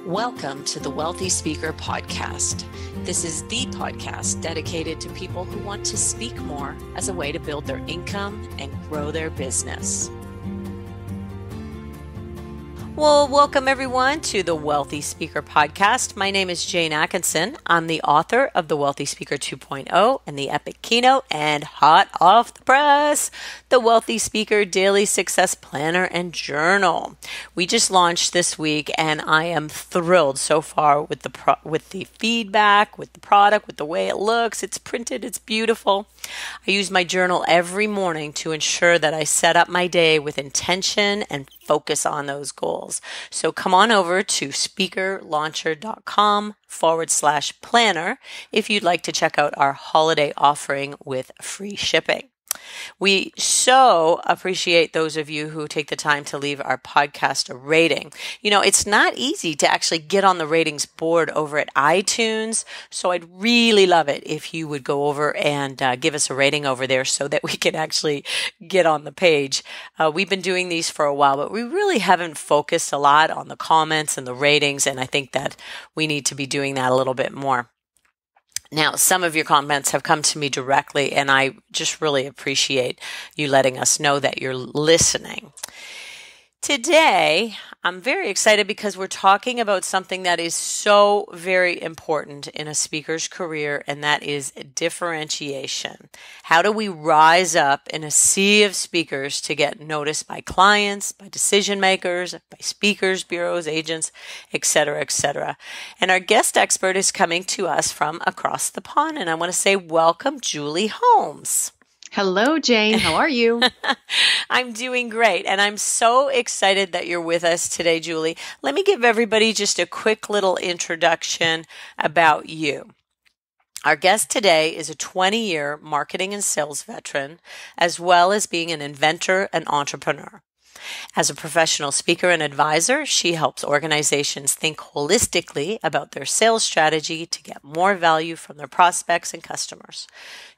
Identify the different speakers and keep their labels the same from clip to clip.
Speaker 1: Welcome to the Wealthy Speaker Podcast. This is the podcast dedicated to people who want to speak more as a way to build their income and grow their business. Well, welcome everyone to the Wealthy Speaker Podcast. My name is Jane Atkinson. I'm the author of The Wealthy Speaker 2.0 and the Epic Keynote and hot off the press, The Wealthy Speaker Daily Success Planner and Journal. We just launched this week and I am thrilled so far with the feedback, with the product, with the way it looks. It's printed, it's beautiful. I use my journal every morning to ensure that I set up my day with intention and focus on those goals. So come on over to speakerlauncher.com/planner if you'd like to check out our holiday offering with free shipping. We so appreciate those of you who take the time to leave our podcast a rating. You know, it's not easy to actually get on the ratings board over at iTunes, so I'd really love it if you would go over and give us a rating over there so that we can actually get on the page. We've been doing these for a while, but we really haven't focused a lot on the comments and the ratings, and I think that we need to be doing that a little bit more. Now, some of your comments have come to me directly, and I just really appreciate you letting us know that you're listening. Today, I'm very excited because we're talking about something that is so very important in a speaker's career, and that is differentiation. How do we rise up in a sea of speakers to get noticed by clients, by decision makers, by speakers, bureaus, agents, etc., etc.? And our guest expert is coming to us from across the pond, and I want to say welcome, Julie Holmes.
Speaker 2: Hello, Jane. How are you?
Speaker 1: I'm doing great, and I'm so excited that you're with us today, Julie. Let me give everybody just a quick little introduction about you. Our guest today is a 20-year marketing and sales veteran, as well as being an inventor and entrepreneur. As a professional speaker and advisor, she helps organizations think holistically about their sales strategy to get more value from their prospects and customers.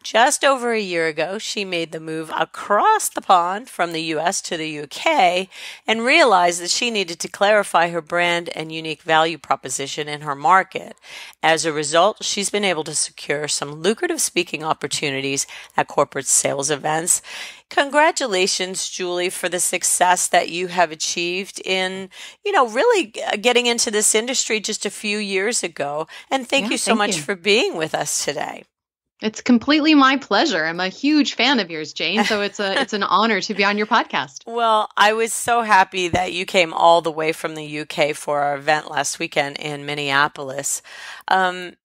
Speaker 1: Just over a year ago, she made the move across the pond from the US to the UK and realized that she needed to clarify her brand and unique value proposition in her market. As a result, she's been able to secure some lucrative speaking opportunities at corporate sales events. Congratulations, Julie, for the success that you have achieved in, really getting into this industry just a few years ago. And thank you so much for being with us today.
Speaker 2: It's completely my pleasure. I'm a huge fan of yours, Jane. So it's an honor to be on your podcast.
Speaker 1: Well, I was so happy that you came all the way from the UK for our event last weekend in Minneapolis. I'm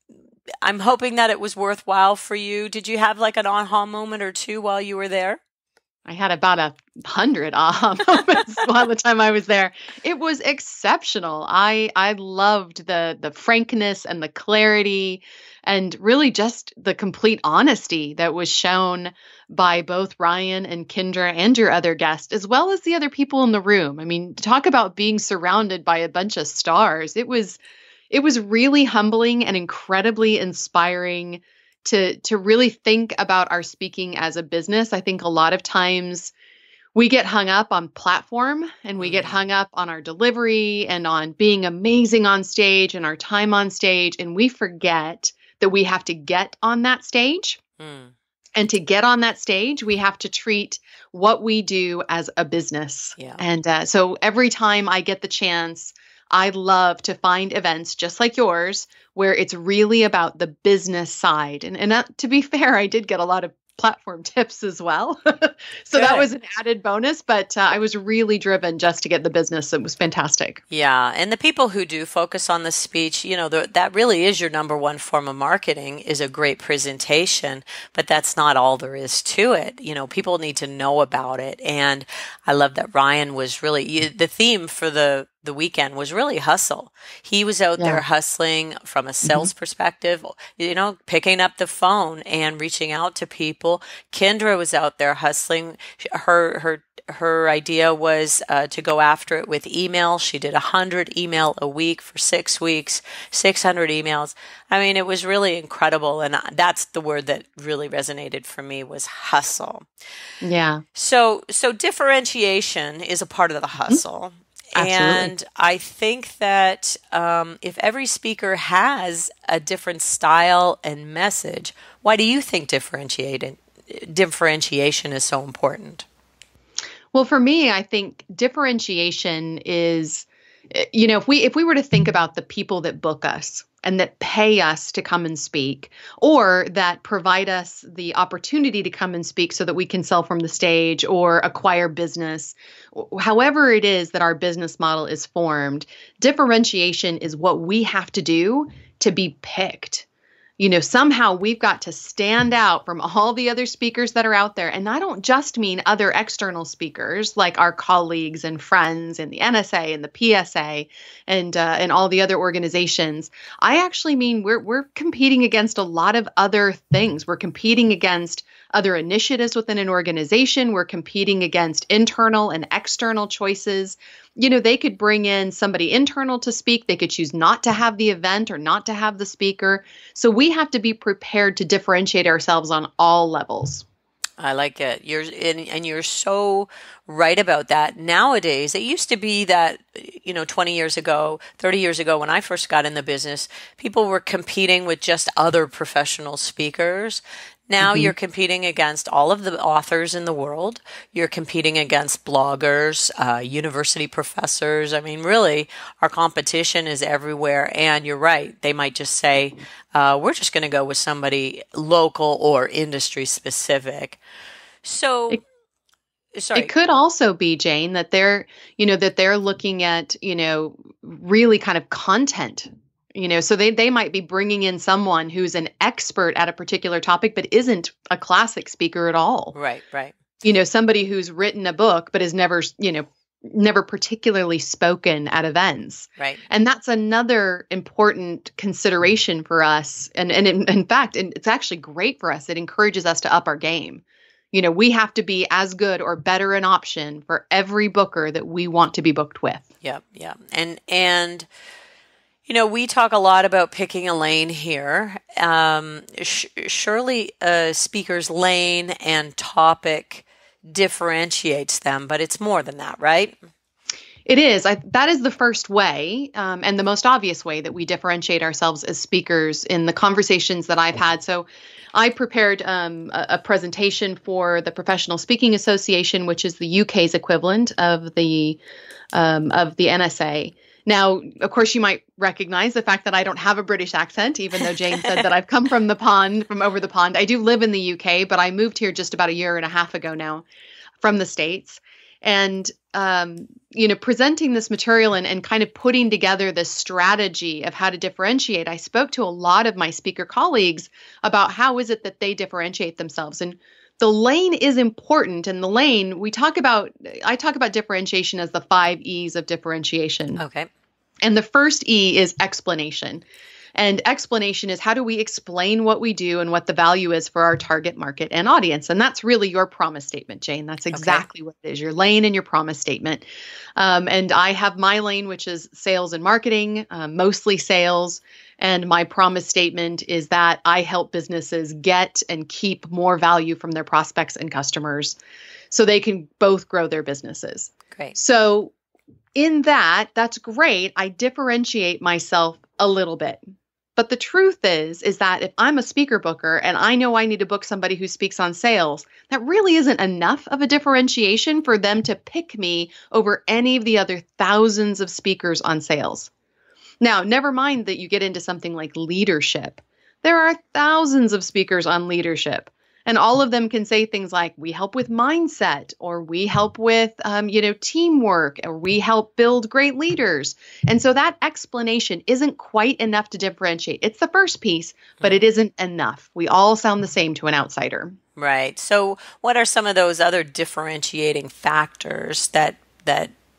Speaker 1: hoping that it was worthwhile for you. Did you have like an aha moment or two while you were there?
Speaker 2: I had about 100 aha moments by the time I was there. It was exceptional. I loved the frankness and the clarity and really just the complete honesty that was shown by both Ryan and Kendra and your other guest, as well as the other people in the room. I mean, talk about being surrounded by a bunch of stars. It was really humbling and incredibly inspiring to really think about our speaking as a business. I think a lot of times we get hung up on platform and we get hung up on our delivery and on being amazing on stage and our time on stage. And we forget that we have to get on that stage. And to get on that stage, we have to treat what we do as a business. Yeah. And so every time I get the chance, I love to find events just like yours where it's really about the business side. And to be fair, I did get a lot of platform tips as well. So that was an added bonus, but I was really driven just to get the business. It was fantastic.
Speaker 1: Yeah. And the people who do focus on the speech, that really is your number one form of marketing is a great presentation, but that's not all there is to it. People need to know about it. And I love that Ryan was really, the theme for the weekend was really hustle. He was out there hustling from a sales perspective, picking up the phone and reaching out to people. Kendra was out there hustling. Her idea was to go after it with email. She did 100 email a week for 6 weeks, 600 emails. I mean, it was really incredible. And that's the word that really resonated for me was hustle.
Speaker 2: Yeah.
Speaker 1: So differentiation is a part of the hustle.
Speaker 2: Absolutely.
Speaker 1: And I think that if every speaker has a different style and message, why do you think differentiation is so important?
Speaker 2: Well, for me, I think differentiation is, if we were to think about the people that book us and that pay us to come and speak, or that provide us the opportunity to come and speak so that we can sell from the stage or acquire business, however it is that our business model is formed, differentiation is what we have to do to be picked. Somehow we've got to stand out from all the other speakers that are out there. And I don't just mean other external speakers like our colleagues and friends in the NSA and the PSA and all the other organizations. I actually mean we're competing against a lot of other things. We're competing against other initiatives within an organization. We're competing against internal and external choices. They could bring in somebody internal to speak. They could choose not to have the event or not to have the speaker. So we have to be prepared to differentiate ourselves on all levels.
Speaker 1: I like it. You're so right about that. Nowadays, it used to be that, 20 years ago, 30 years ago, when I first got in the business, people were competing with just other professional speakers. Now you're competing against all of the authors in the world. You're competing against bloggers, university professors. I mean, really, our competition is everywhere. And you're right. They might just say, we're just going to go with somebody local or industry specific. So, sorry.
Speaker 2: It could also be, Jane, that they're looking at, really kind of content. So they might be bringing in someone who's an expert at a particular topic, but isn't a classic speaker at all.
Speaker 1: Right.
Speaker 2: Somebody who's written a book, but has never particularly spoken at events.
Speaker 1: Right.
Speaker 2: And that's another important consideration for us. And in fact, it's actually great for us. It encourages us to up our game. We have to be as good or better an option for every booker that we want to be booked with.
Speaker 1: Yeah. And we talk a lot about picking a lane here. Surely a speaker's lane and topic differentiates them, but it's more than that, right?
Speaker 2: It is. That is the first way and the most obvious way that we differentiate ourselves as speakers in the conversations that I've had. So I prepared a presentation for the Professional Speaking Association, which is the UK's equivalent of the NSA. Now, of course, you might recognize the fact that I don't have a British accent, even though Jane said that I've come from over the pond. I do live in the UK, but I moved here just about a year and a half ago now from the States. And, presenting this material and kind of putting together this strategy of how to differentiate, I spoke to a lot of my speaker colleagues about how is it that they differentiate themselves. And the lane is important. And the lane, I talk about differentiation as the 5 E's of differentiation.
Speaker 1: Okay.
Speaker 2: And the first E is explanation. And explanation is how do we explain what we do and what the value is for our target market and audience. And that's really your promise statement, Jane. That's exactly what it is, your lane and your promise statement. And I have my lane, which is sales and marketing, mostly sales. And my promise statement is that I help businesses get and keep more value from their prospects and customers so they can both grow their businesses.
Speaker 1: Great.
Speaker 2: So in that's great. I differentiate myself a little bit. But the truth is that if I'm a speaker booker and I know I need to book somebody who speaks on sales, that really isn't enough of a differentiation for them to pick me over any of the other thousands of speakers on sales. Now, never mind that you get into something like leadership. There are thousands of speakers on leadership. And all of them can say things like, we help with mindset, or we help with, teamwork, or we help build great leaders. And so that explanation isn't quite enough to differentiate. It's the first piece, but it isn't enough. We all sound the same to an outsider.
Speaker 1: Right. So what are some of those other differentiating factors that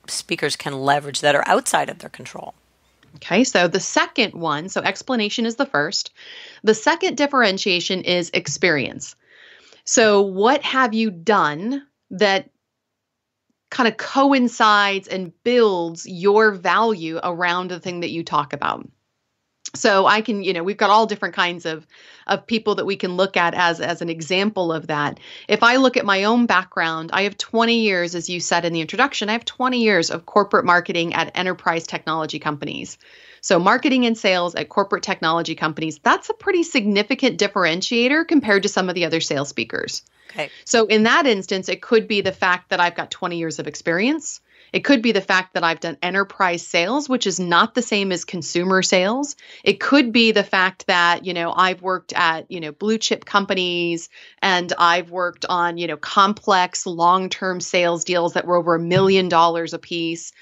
Speaker 1: speakers can leverage that are outside of their control?
Speaker 2: Okay, so the second one, so explanation is the first. The second differentiation is experience. So what have you done that kind of coincides and builds your value around the thing that you talk about? So I can, we've got all different kinds of people that we can look at as an example of that. If I look at my own background, I have 20 years, as you said in the introduction, I have 20 years of corporate marketing at enterprise technology companies. So marketing and sales at corporate technology companies, that's a pretty significant differentiator compared to some of the other sales speakers.
Speaker 1: Okay.
Speaker 2: So in that instance, it could be the fact that I've got 20 years of experience. It could be the fact that I've done enterprise sales, which is not the same as consumer sales. It could be the fact that, I've worked at, blue chip companies, and I've worked on, complex long-term sales deals that were over $1 million a piece.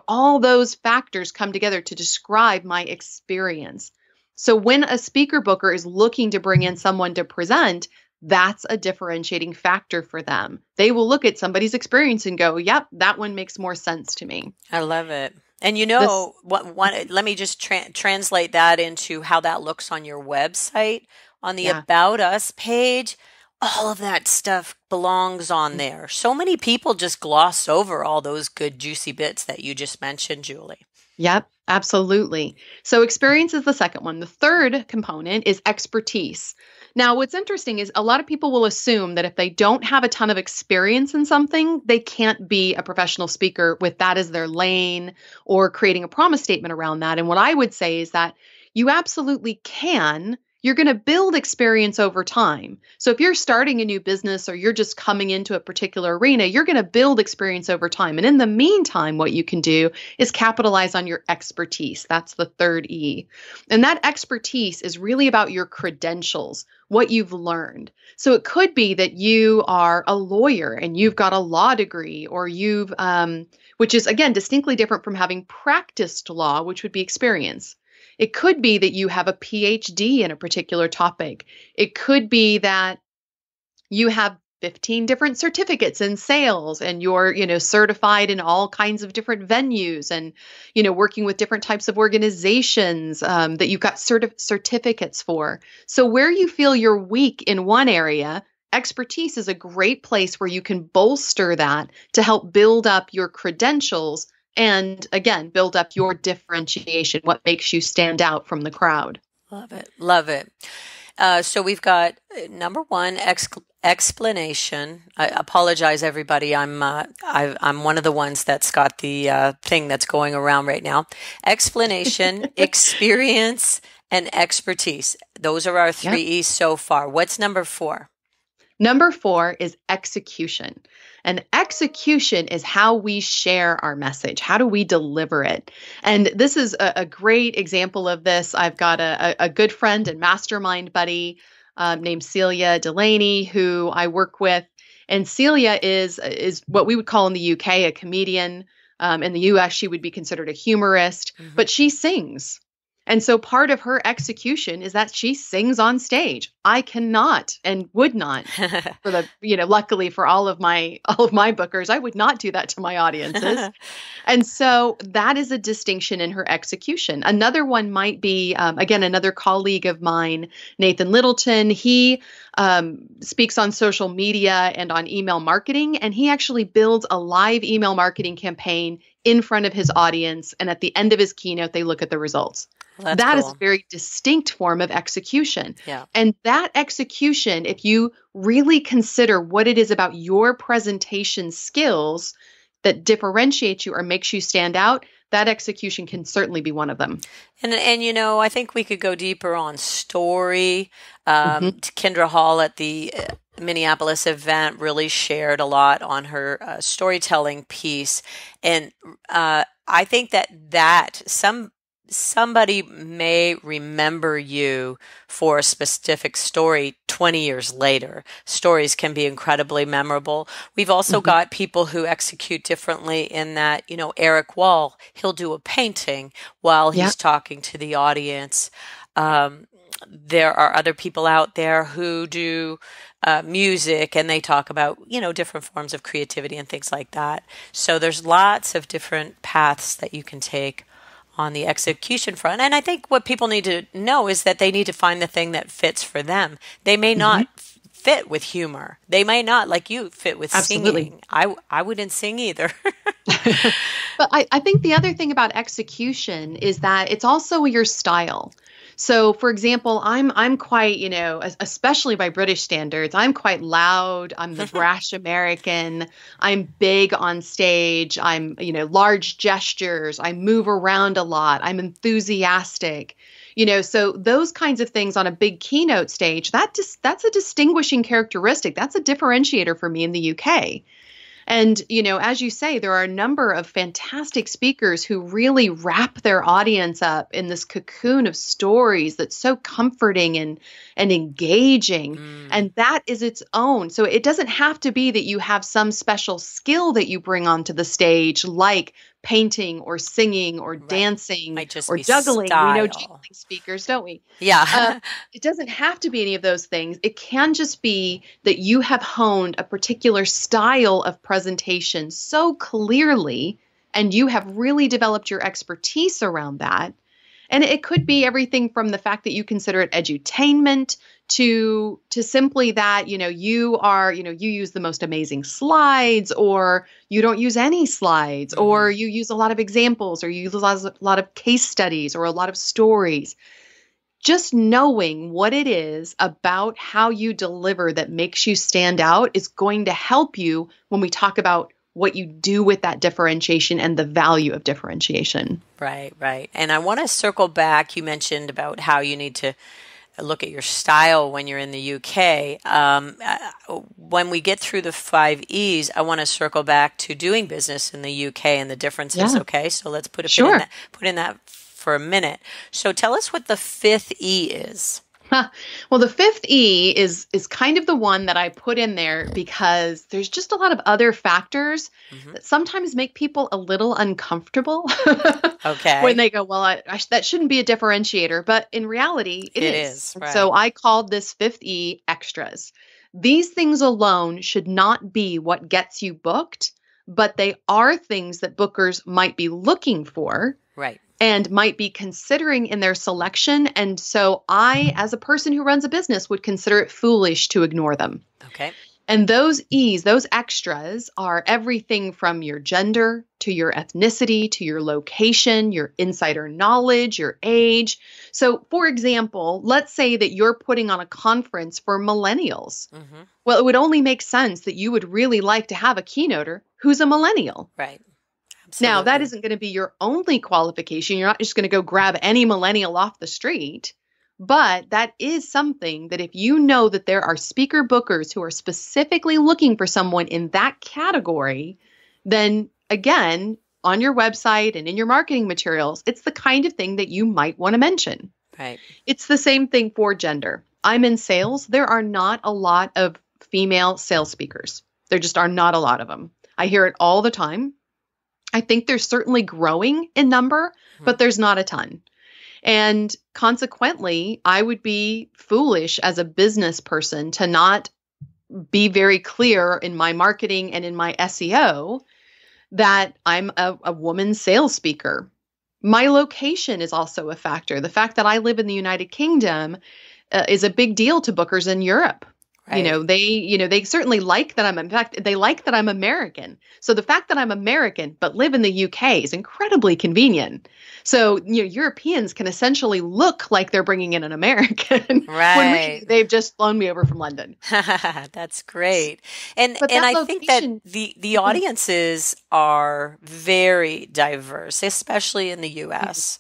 Speaker 2: All those factors come together to describe my experience. So when a speaker booker is looking to bring in someone to present, that's a differentiating factor for them. They will look at somebody's experience and go, yep, that one makes more sense to me.
Speaker 1: I love it. And let me just translate that into how that looks on your website. On the About Us page, all of that stuff belongs on there. So many people just gloss over all those good, juicy bits that you just mentioned, Julie.
Speaker 2: Yep, absolutely. So experience is the second one. The third component is expertise. Now, what's interesting is a lot of people will assume that if they don't have a ton of experience in something, they can't be a professional speaker with that as their lane or creating a promise statement around that. And what I would say is that you absolutely can. You're going to build experience over time. So if you're starting a new business or you're just coming into a particular arena, you're going to build experience over time. And in the meantime, what you can do is capitalize on your expertise. That's the third E. And that expertise is really about your credentials, what you've learned. So it could be that you are a lawyer and you've got a law degree, or you've, which is again, distinctly different from having practiced law, which would be experience. It could be that you have a PhD in a particular topic. It could be that you have 15 different certificates in sales and you're, certified in all kinds of different venues and, working with different types of organizations that you've got certificates for. So where you feel you're weak in one area, expertise is a great place where you can bolster that to help build up your credentials and again, build up your differentiation, what makes you stand out from the crowd.
Speaker 1: Love it. Love it. So we've got number one, explanation. I apologize, everybody. I'm one of the ones that's got the thing that's going around right now. Explanation, experience, and expertise. Those are our three E's so far. What's number 4?
Speaker 2: Number 4 is execution. And execution is how we share our message. How do we deliver it? And this is a great example of this. I've got a good friend and mastermind buddy named Celia Delaney, who I work with. And Celia is what we would call in the UK a comedian. In the US, she would be considered a humorist, but she sings. And so part of her execution is that she sings on stage. I cannot and would not for the, luckily for all of my bookers, I would not do that to my audiences. And so that is a distinction in her execution. Another one might be, again, another colleague of mine, Nathan Littleton. He speaks on social media and on email marketing, and he actually builds a live email marketing campaign in front of his audience. And at the end of his keynote, they look at the results. That is a very distinct form of execution.
Speaker 1: Yeah.
Speaker 2: And that execution, if you really consider what it is about your presentation skills that differentiates you or makes you stand out, that execution can certainly be one of them.
Speaker 1: And I think we could go deeper on story. Kendra Hall at the Minneapolis event really shared a lot on her storytelling piece. And I think that somebody may remember you for a specific story 20 years later. Stories can be incredibly memorable. We've also got people who execute differently in that, Eric Wall, he'll do a painting while he's talking to the audience. There are other people out there who do music, and they talk about, different forms of creativity and things like that. So there's lots of different paths that you can take on the execution front. And I think what people need to know is that they need to find the thing that fits for them. They may not fit with humor. They may not, like you, fit with singing. I wouldn't sing either.
Speaker 2: But I think the other thing about execution is that it's also your style. So, for example, I'm quite, especially by British standards, I'm quite loud. I'm the brash American. I'm big on stage. I'm, large gestures. I move around a lot. I'm enthusiastic. So those kinds of things on a big keynote stage, that's a distinguishing characteristic. That's a differentiator for me in the UK. And, as you say, there are a number of fantastic speakers who really wrap their audience up in this cocoon of stories that's so comforting and engaging. And that is its own. So it doesn't have to be that you have some special skill that you bring onto the stage, like painting or singing or dancing or juggling.
Speaker 1: Style.
Speaker 2: We know juggling speakers, don't we?
Speaker 1: Yeah.
Speaker 2: It doesn't have to be any of those things. It can just be that you have honed a particular style of presentation so clearly, and you have really developed your expertise around that. And it could be everything from the fact that you consider it edutainment to simply that, you use the most amazing slides, or you don't use any slides, or you use a lot of examples, or you use a lot of case studies or a lot of stories. Just knowing what it is about how you deliver that makes you stand out is going to help you when we talk about what you do with that differentiation and the value of differentiation.
Speaker 1: Right, right. And I want to circle back. You mentioned about how you need to look at your style when you're in the UK. When we get through the 5 E's, I want to circle back to doing business in the UK and the differences. Yeah. Okay, so let's put in that for a minute. So tell us what the 5th E is.
Speaker 2: Well, the 5th E is kind of the one that I put in there because there's just a lot of other factors that sometimes make people a little uncomfortable.
Speaker 1: Okay.
Speaker 2: When they go, well, that shouldn't be a differentiator, but in reality, it is.
Speaker 1: Right.
Speaker 2: So I called this 5th E extras. These things alone should not be what gets you booked, but they are things that bookers might be looking for.
Speaker 1: Right.
Speaker 2: And might be considering in their selection. And so I, as a person who runs a business, would consider it foolish to ignore them.
Speaker 1: Okay.
Speaker 2: And those E's, those extras, are everything from your gender to your ethnicity to your location, your insider knowledge, your age. So, for example, let's say that you're putting on a conference for millennials. Well, it would only make sense that you would really like to have a keynoter who's a millennial.
Speaker 1: Right. Absolutely.
Speaker 2: Now, that isn't going to be your only qualification. You're not just going to go grab any millennial off the street. But that is something that if you know that there are speaker bookers who are specifically looking for someone in that category, then again, on your website and in your marketing materials, it's the kind of thing that you might want to mention.
Speaker 1: Right.
Speaker 2: It's the same thing for gender. I'm in sales. There are not a lot of female sales speakers. There just are not a lot of them. I hear it all the time. I think they're certainly growing in number, but there's not a ton. And consequently, I would be foolish as a business person to not be very clear in my marketing and in my SEO that I'm a woman sales speaker. My location is also a factor. The fact that I live in the United Kingdom is a big deal to bookers in Europe. Right. They certainly like that they like that I'm American. So the fact that I'm American but live in the UK is incredibly convenient. So, Europeans can essentially look like they're bringing in an American when really they've just flown me over from London.
Speaker 1: That's great. And I think that the audiences are very diverse, especially in the US.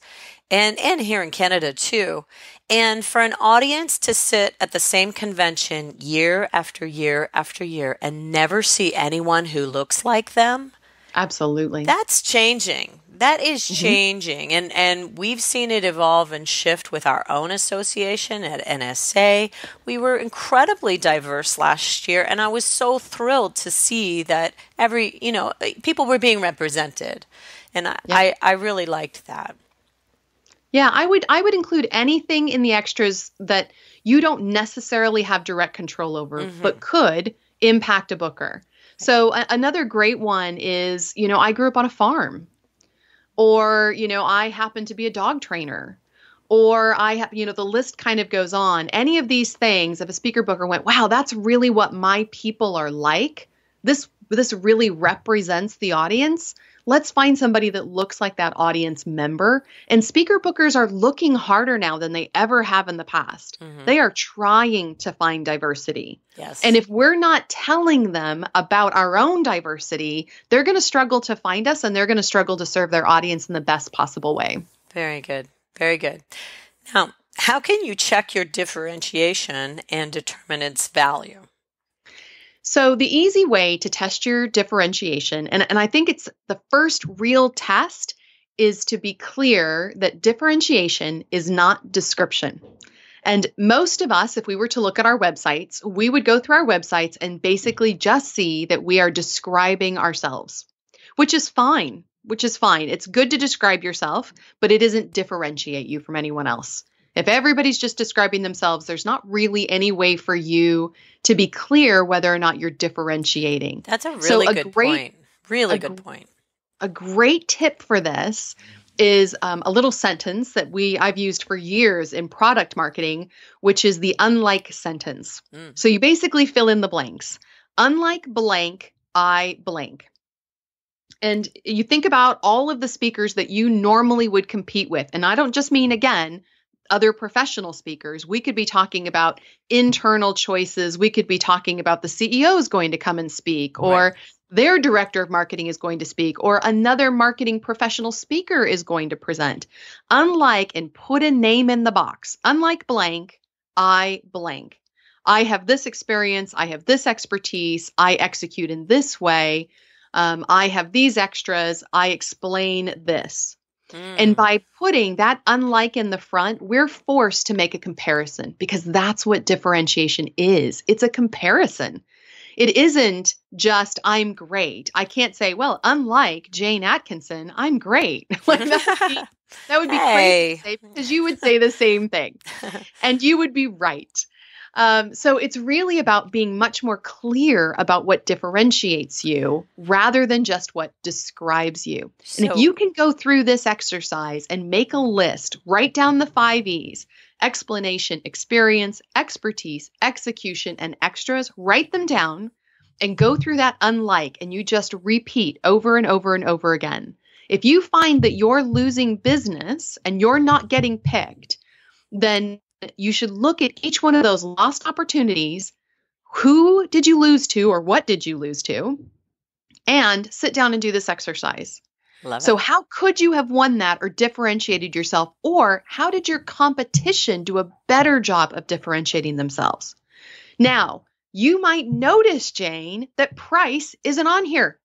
Speaker 1: And here in Canada too. And for an audience to sit at the same convention year after year after year and never see anyone who looks like them.
Speaker 2: Absolutely.
Speaker 1: That's changing. That is changing. And we've seen it evolve and shift with our own association at NSA. We were incredibly diverse last year. And I was so thrilled to see that people were being represented. And I really liked that.
Speaker 2: Yeah, I would include anything in the extras that you don't necessarily have direct control over, but could impact a booker. So another great one is, I grew up on a farm, or, I happen to be a dog trainer, or the list kind of goes on. Any of these things, if a speaker booker went, wow, that's really what my people are like. This really represents the audience. let's find somebody that looks like that audience member. And speaker bookers are looking harder now than they ever have in the past. They are trying to find diversity.
Speaker 1: Yes.
Speaker 2: And if we're not telling them about our own diversity, they're going to struggle to find us, and they're going to struggle to serve their audience in the best possible way.
Speaker 1: Very good. Very good. Now, how can you check your differentiation and determine its value?
Speaker 2: So the easy way to test your differentiation, and I think it's the first real test, is to be clear that differentiation is not description. And most of us, if we were to look at our websites, we would go through our websites and basically just see that we are describing ourselves, which is fine, It's good to describe yourself, but it doesn't differentiate you from anyone else. If everybody's just describing themselves, there's not really any way for you to be clear whether or not you're differentiating.
Speaker 1: That's a really good point. Really good point.
Speaker 2: A great tip for this is a little sentence that I've used for years in product marketing, which is the unlike sentence. So you basically fill in the blanks. Unlike blank, I blank. And you think about all of the speakers that you normally would compete with. And I don't just mean, again, other professional speakers. We could be talking about internal choices. We could be talking about the CEO is going to come and speak, or their director of marketing is going to speak, or another marketing professional speaker is going to present. Unlike, and put a name in the box, unlike blank, I blank. I have this experience. I have this expertise. I execute in this way. I have these extras. I explain this. And by putting that unlike in the front, we're forced to make a comparison, because that's what differentiation is. It's a comparison. It isn't just, I'm great. I can't say, well, unlike Jane Atkinson, I'm great. Like that would be crazy to say, because you would say the same thing and you would be right. So it's really about being much more clear about what differentiates you rather than just what describes you. And if you can go through this exercise and make a list, write down the 5 E's: explanation, experience, expertise, execution, and extras, write them down and go through that unlike, and you just repeat over and over and over again. If you find that you're losing business and you're not getting picked, then you should look at each one of those lost opportunities. Who did you lose to, or what did you lose to? And sit down and do this exercise. So how could you have won that or differentiated yourself? Or how did your competition do a better job of differentiating themselves? Now, you might notice, Jane, that price isn't on here.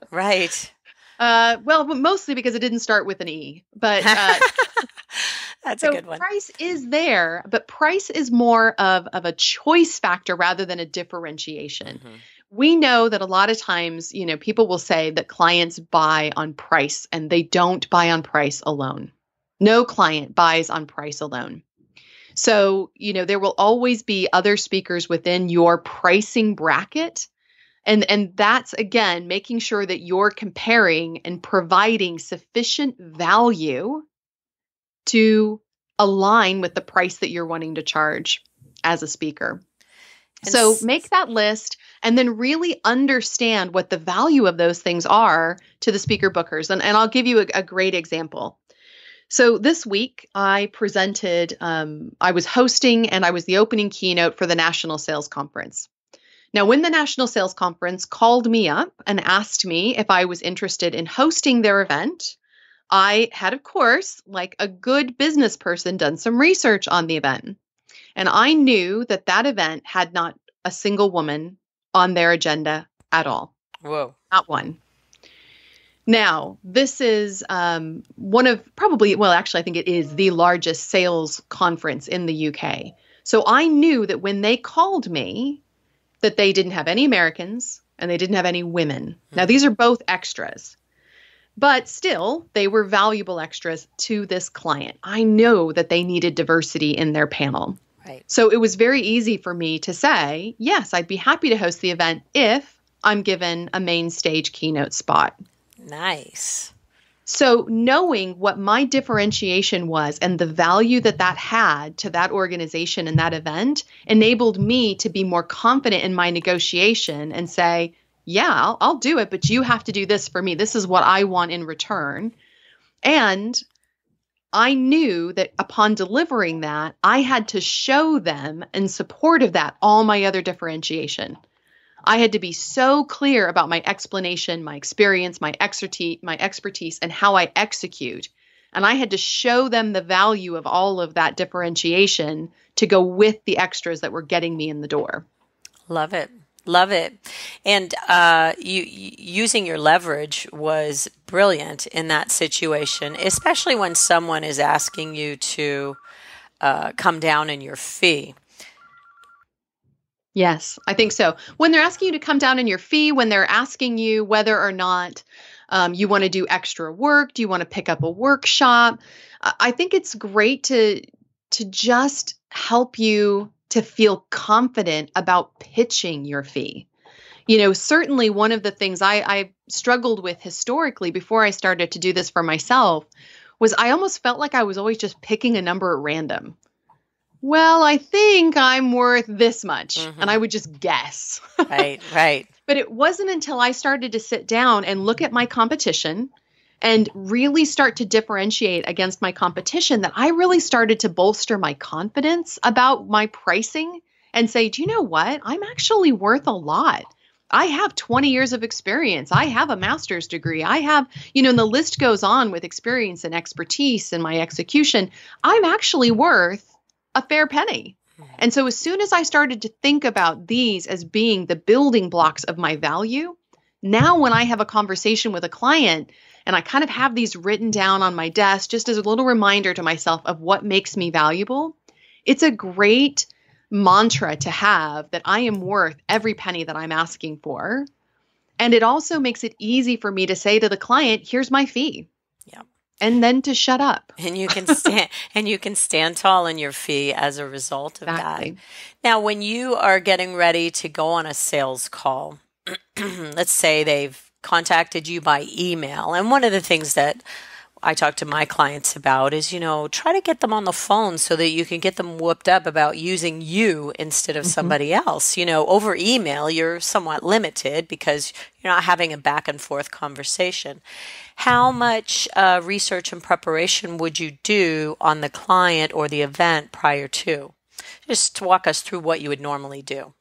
Speaker 1: Right.
Speaker 2: Well, mostly because it didn't start with an E. But
Speaker 1: that's a good one.
Speaker 2: Price is there, but price is more of a choice factor rather than a differentiation. We know that a lot of times, people will say that clients buy on price, and they don't buy on price alone. No client buys on price alone. So, there will always be other speakers within your pricing bracket. And that's, again, making sure that you're comparing and providing sufficient value to align with the price that you're wanting to charge as a speaker. So make that list and then really understand what the value of those things are to the speaker bookers. And I'll give you a great example. So this week I presented, I was hosting and I was the opening keynote for the National Sales Conference. Now, when the National Sales Conference called me up and asked me if I was interested in hosting their event, I had, of course, like a good business person, done some research on the event. And I knew that that event had not a single woman on their agenda at all.
Speaker 1: Whoa.
Speaker 2: Not one. Now, this is one of actually, I think it is the largest sales conference in the UK. So I knew that when they called me, that they didn't have any Americans and they didn't have any women. Now, these are both extras. But still, they were valuable extras to this client. I know that they needed diversity in their panel.
Speaker 1: Right.
Speaker 2: So it was very easy for me to say, yes, I'd be happy to host the event if I'm given a main stage keynote spot.
Speaker 1: Nice.
Speaker 2: So knowing what my differentiation was and the value that that had to that organization and that event enabled me to be more confident in my negotiation and say, yeah, I'll do it, but you have to do this for me. This is what I want in return. And I knew that upon delivering that, I had to show them in support of that all my other differentiation. I had to be so clear about my explanation, my experience, my expertise, and how I execute. And I had to show them the value of all of that differentiation to go with the extras that were getting me in the door.
Speaker 1: Love it. Love it. And using your leverage was brilliant in that situation, especially when someone is asking you to come down in your fee.
Speaker 2: Yes, I think so. When they're asking you to come down in your fee, when they're asking you whether or not you want to do extra work, do you want to pick up a workshop? I think it's great to just help you to feel confident about pitching your fee. Certainly one of the things I struggled with historically before I started to do this for myself was I almost felt like I was always just picking a number at random. Well, I think I'm worth this much. Mm-hmm. And I would just guess.
Speaker 1: Right.
Speaker 2: But it wasn't until I started to sit down and look at my competition and really start to differentiate against my competition that I really started to bolster my confidence about my pricing and say, do you know what? I'm actually worth a lot. I have 20 years of experience. I have a master's degree. I have, and the list goes on with experience and expertise and my execution. I'm actually worth a fair penny. And so as soon as I started to think about these as being the building blocks of my value, now when I have a conversation with a client and I kind of have these written down on my desk, just as a little reminder to myself of what makes me valuable, it's a great mantra to have that I am worth every penny that I'm asking for. And it also makes it easy for me to say to the client, here's my fee.
Speaker 1: Yeah.
Speaker 2: And then to shut up.
Speaker 1: And you can stand tall in your fee as a result of that. Now, when you are getting ready to go on a sales call, let's say they've contacted you by email. And one of the things that I talk to my clients about is, try to get them on the phone so that you can get them whooped up about using you instead of somebody else. Over email, you're somewhat limited because you're not having a back and forth conversation. How much research and preparation would you do on the client or the event prior to? Just to walk us through what you would normally do.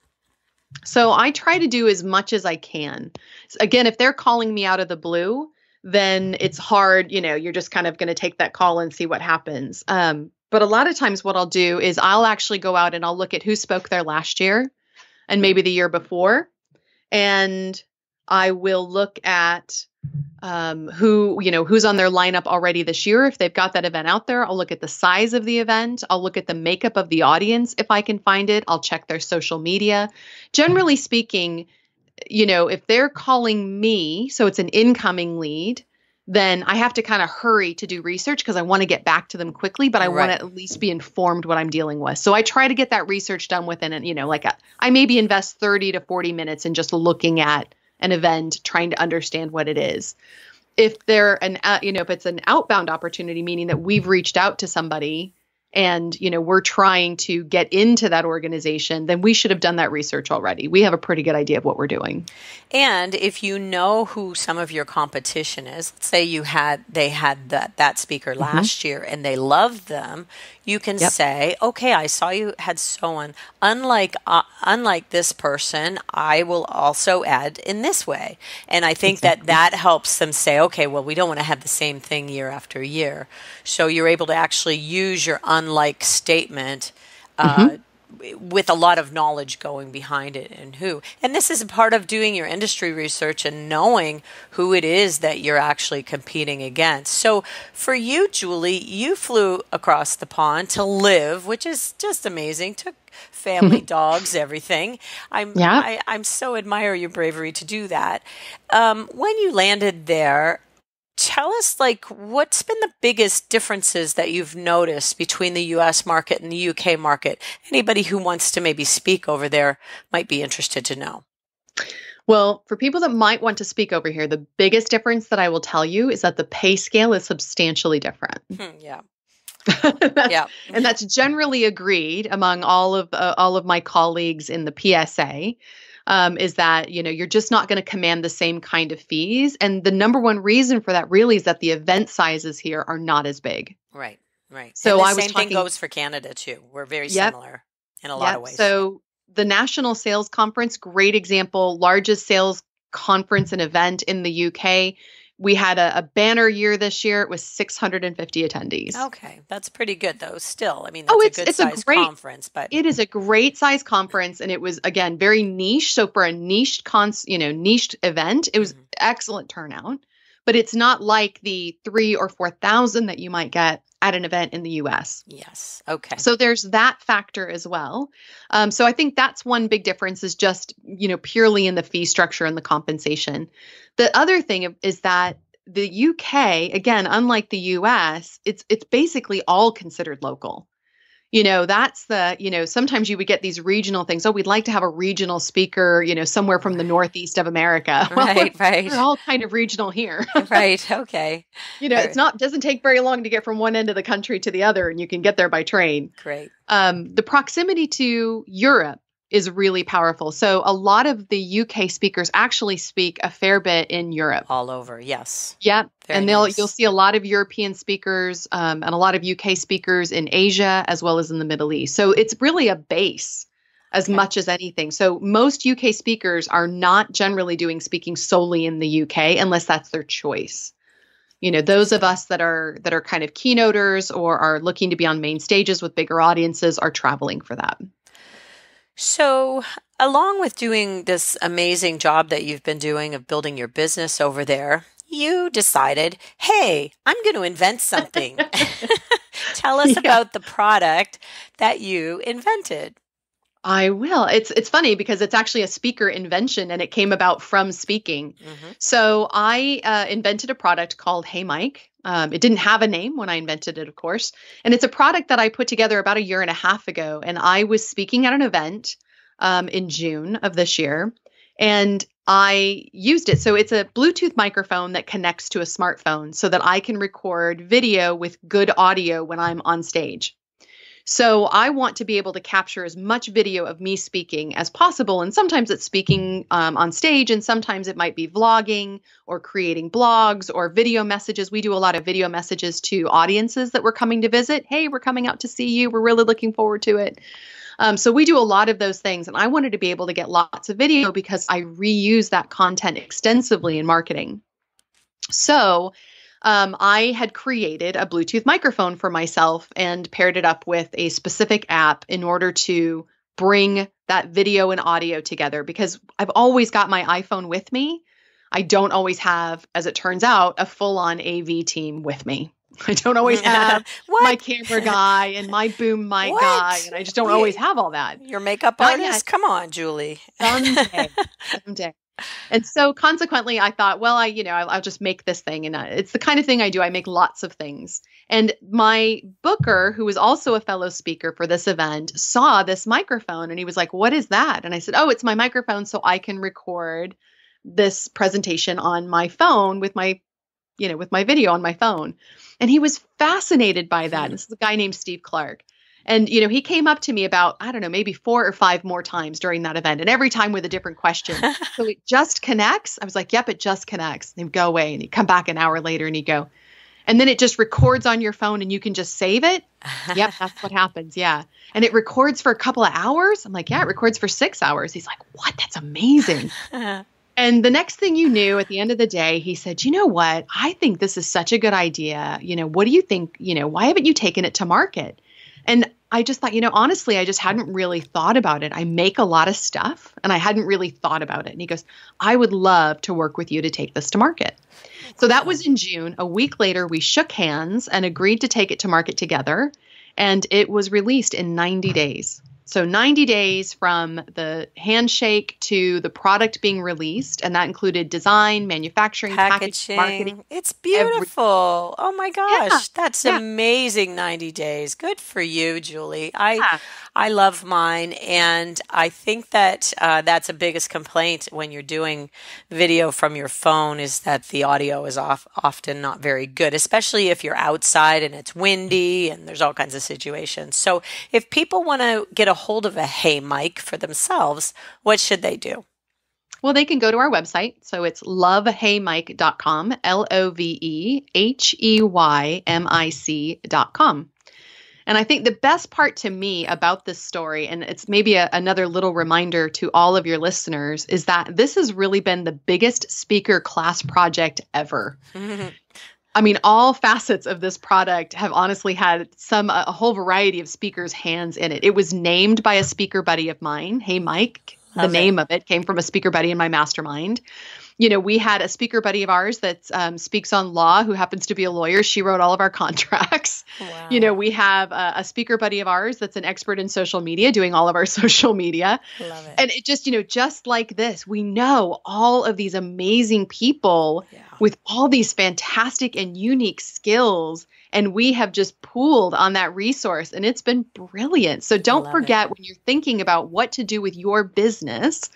Speaker 2: So I try to do as much as I can. Again, if they're calling me out of the blue, then it's hard, you're just kind of going to take that call and see what happens. But a lot of times what I'll do is I'll actually go out and I'll look at who spoke there last year and maybe the year before. And I will look at who's on their lineup already this year. If they've got that event out there, I'll look at the size of the event. I'll look at the makeup of the audience. If I can find it, I'll check their social media. Generally speaking, if they're calling me, so it's an incoming lead, then I have to kind of hurry to do research because I want to get back to them quickly, but I want to at least be informed what I'm dealing with. So I try to get that research done within, I maybe invest 30 to 40 minutes in just looking at an event, trying to understand what it is. If they're if it's an outbound opportunity, meaning that we've reached out to somebody and, we're trying to get into that organization, then we should have done that research already. We have a pretty good idea of what we're doing.
Speaker 1: And if you know who some of your competition is, let's say they had that speaker last year and they loved them, you can say, okay, I saw you had so-on. Unlike this person, I will also add in this way. And I think that helps them say, okay, well, we don't want to have the same thing year after year. So you're able to actually use your unlike statement with a lot of knowledge going behind it and who. And this is a part of doing your industry research and knowing who it is that you're actually competing against. So for you, Julie, you flew across the pond to live, which is just amazing. Took family, dogs, everything. I'm so admire your bravery to do that. When you landed there, tell us, what's been the biggest differences that you've noticed between the U.S. market and the U.K. market? Anybody who wants to maybe speak over there might be interested to know.
Speaker 2: Well, for people that might want to speak over here, the biggest difference that I will tell you is that the pay scale is substantially different.
Speaker 1: Yeah.
Speaker 2: And that's generally agreed among all of my colleagues in the PSA. is that, you're just not going to command the same kind of fees. And the number one reason for that really is that the event sizes here are not as big.
Speaker 1: Right, right. And
Speaker 2: So
Speaker 1: the
Speaker 2: I was
Speaker 1: same thing
Speaker 2: talking,
Speaker 1: goes for Canada too. We're very
Speaker 2: yep,
Speaker 1: similar in a lot of
Speaker 2: yep.
Speaker 1: ways.
Speaker 2: So the National Sales Conference, great example, largest sales conference and event in the UK. We had a banner year this year. It was 650 attendees.
Speaker 1: Okay, that's pretty good though. Still, I mean,
Speaker 2: Oh,
Speaker 1: that's a good size conference, but
Speaker 2: it is a great size conference, and it was again very niche. So for a niched event, it was excellent turnout. But it's not like the 3,000 or 4,000 that you might get at an event in the US.
Speaker 1: Yes. Okay.
Speaker 2: So there's that factor as well. So I think that's one big difference is just, purely in the fee structure and the compensation. The other thing is that the UK, again, unlike the US, it's basically all considered local. That's sometimes you would get these regional things. Oh, we'd like to have a regional speaker, somewhere from the northeast of America.
Speaker 1: Right,
Speaker 2: well,
Speaker 1: right.
Speaker 2: We're all kind of regional here.
Speaker 1: Right. Okay.
Speaker 2: Doesn't take very long to get from one end of the country to the other, and you can get there by train.
Speaker 1: Great.
Speaker 2: The proximity to Europe is really powerful. So a lot of the UK speakers actually speak a fair bit in Europe.
Speaker 1: All over, yes.
Speaker 2: Yep.
Speaker 1: Very
Speaker 2: And
Speaker 1: nice.
Speaker 2: you'll see a lot of European speakers and a lot of UK speakers in Asia as well as in the Middle East. So it's really a base as much as anything. So most UK speakers are not generally doing speaking solely in the UK unless that's their choice. Those of us that are kind of keynoters or are looking to be on main stages with bigger audiences are traveling for that.
Speaker 1: So, along with doing this amazing job that you've been doing of building your business over there, you decided, hey, I'm going to invent something. Tell us about the product that you invented.
Speaker 2: I will. It's funny because it's actually a speaker invention and it came about from speaking. So I invented a product called Hey Mike. It didn't have a name when I invented it, of course. And it's a product that I put together about a year and a half ago. And I was speaking at an event in June of this year. And I used it. So it's a Bluetooth microphone that connects to a smartphone so that I can record video with good audio when I'm on stage. So I want to be able to capture as much video of me speaking as possible. And sometimes it's speaking on stage, and sometimes it might be vlogging or creating blogs or video messages. We do a lot of video messages to audiences that we're coming to visit. Hey, we're coming out to see you. We're really looking forward to it. So we do a lot of those things. And I wanted to be able to get lots of video because I reuse that content extensively in marketing. So I had created a Bluetooth microphone for myself and paired it up with a specific app in order to bring that video and audio together because I've always got my iPhone with me. I don't always have, as it turns out, a full-on AV team with me. I don't always have my camera guy and my boom mic guy, and I just don't always have all that.
Speaker 1: Your makeup artist? Come on, Julie.
Speaker 2: Someday. And so consequently, I thought, well, I'll just make this thing. And it's the kind of thing I do. I make lots of things. And my booker, who was also a fellow speaker for this event, saw this microphone and he was like, what is that? And I said, oh, it's my microphone so I can record this presentation on my phone with my video on my phone. And he was fascinated by that. This is a guy named Steve Clark. And, he came up to me about, I don't know, maybe 4 or 5 more times during that event. And every time with a different question. So it just connects. I was like, yep, it just connects. And he'd go away and he'd come back an hour later and he'd go, and then it just records on your phone and you can just save it. Yep, that's what happens. Yeah. And it records for a couple of hours. I'm like, yeah, it records for 6 hours. He's like, what? That's amazing. And the next thing you knew, at the end of the day, he said, you know what? I think this is such a good idea. What do you think? Why haven't you taken it to market? And I just thought, honestly, I just hadn't really thought about it. I make a lot of stuff and I hadn't really thought about it. And he goes, I would love to work with you to take this to market. So that was in June. A week later, we shook hands and agreed to take it to market together. And it was released in 90 days. So 90 days from the handshake to the product being released, and that included design, manufacturing, packaging, marketing.
Speaker 1: It's beautiful. Oh my gosh, that's amazing 90 days. Good for you, Julie. I love mine, and I think that that's the biggest complaint when you're doing video from your phone is that the audio is often not very good, especially if you're outside and it's windy and there's all kinds of situations. So if people want to get a hold of a Hey Mike for themselves, what should they do?
Speaker 2: Well, they can go to our website. So it's loveheymike.com, LOVEHEYMIC.com. And I think the best part to me about this story, and it's maybe another little reminder to all of your listeners, is that this has really been the biggest speaker class project ever. I mean, all facets of this product have honestly had a whole variety of speakers' hands in it. It was named by a speaker buddy of mine. Hey, Mike. The name of it came from a speaker buddy in my mastermind. You know, we had a speaker buddy of ours that speaks on law who happens to be a lawyer. She wrote all of our contracts. Wow. You know, we have a speaker buddy of ours that's an expert in social media doing all of our social media. Love it. And it just, just like this, we know all of these amazing people with all these fantastic and unique skills. And we have just pooled on that resource, and it's been brilliant. So don't forget when you're thinking about what to do with your business,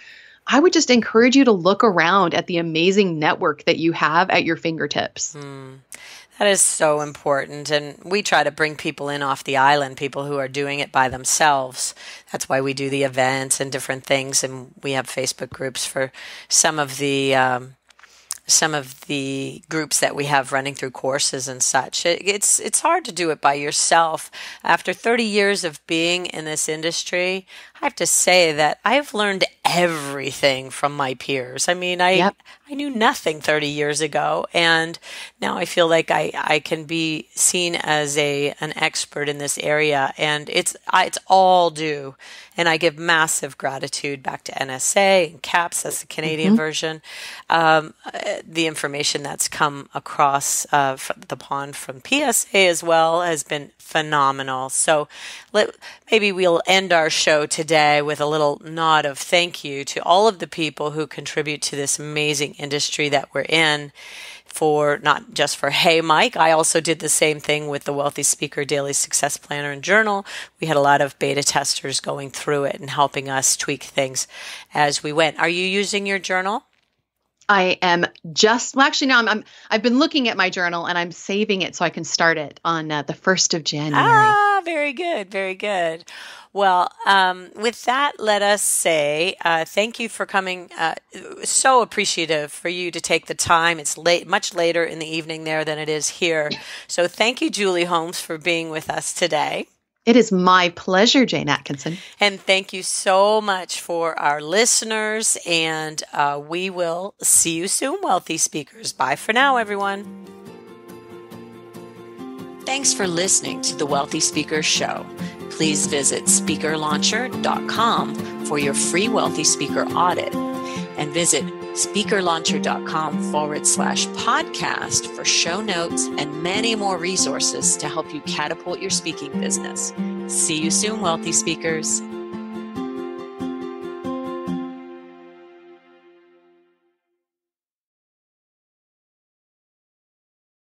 Speaker 2: I would just encourage you to look around at the amazing network that you have at your fingertips.
Speaker 1: That is so important. And we try to bring people in off the island, people who are doing it by themselves. That's why we do the events and different things. And we have Facebook groups for some of the groups that we have running through courses and such. It's hard to do it by yourself. After 30 years of being in this industry, I have to say that I've learned everything from my peers. I mean, I knew nothing 30 years ago, and now I feel like I can be seen as an expert in this area, and it's all due. And I give massive gratitude back to NSA and CAPS, that's the Canadian version. The information that's come across the pond from PSA as well has been phenomenal. So maybe we'll end our show today with a little nod of thank you to all of the people who contribute to this amazing industry that we're in. For not just for Hey Mike, I also did the same thing with the Wealthy Speaker Daily Success Planner and Journal. We had a lot of beta testers going through it and helping us tweak things as we went. Are you using your journal?
Speaker 2: I am I've been looking at my journal and I'm saving it so I can start it on the 1st of January.
Speaker 1: Very good. Very good. Well, with that, let us say thank you for coming. So appreciative for you to take the time. It's much later in the evening there than it is here. So thank you, Julie Holmes, for being with us today.
Speaker 2: It is my pleasure, Jane Atkinson.
Speaker 1: And thank you so much for our listeners. And we will see you soon, Wealthy Speakers. Bye for now, everyone. Thanks for listening to the Wealthy Speakers Show. Please visit speakerlauncher.com for your free Wealthy Speaker audit, and visit speakerlauncher.com/podcast for show notes and many more resources to help you catapult your speaking business. See you soon, Wealthy Speakers.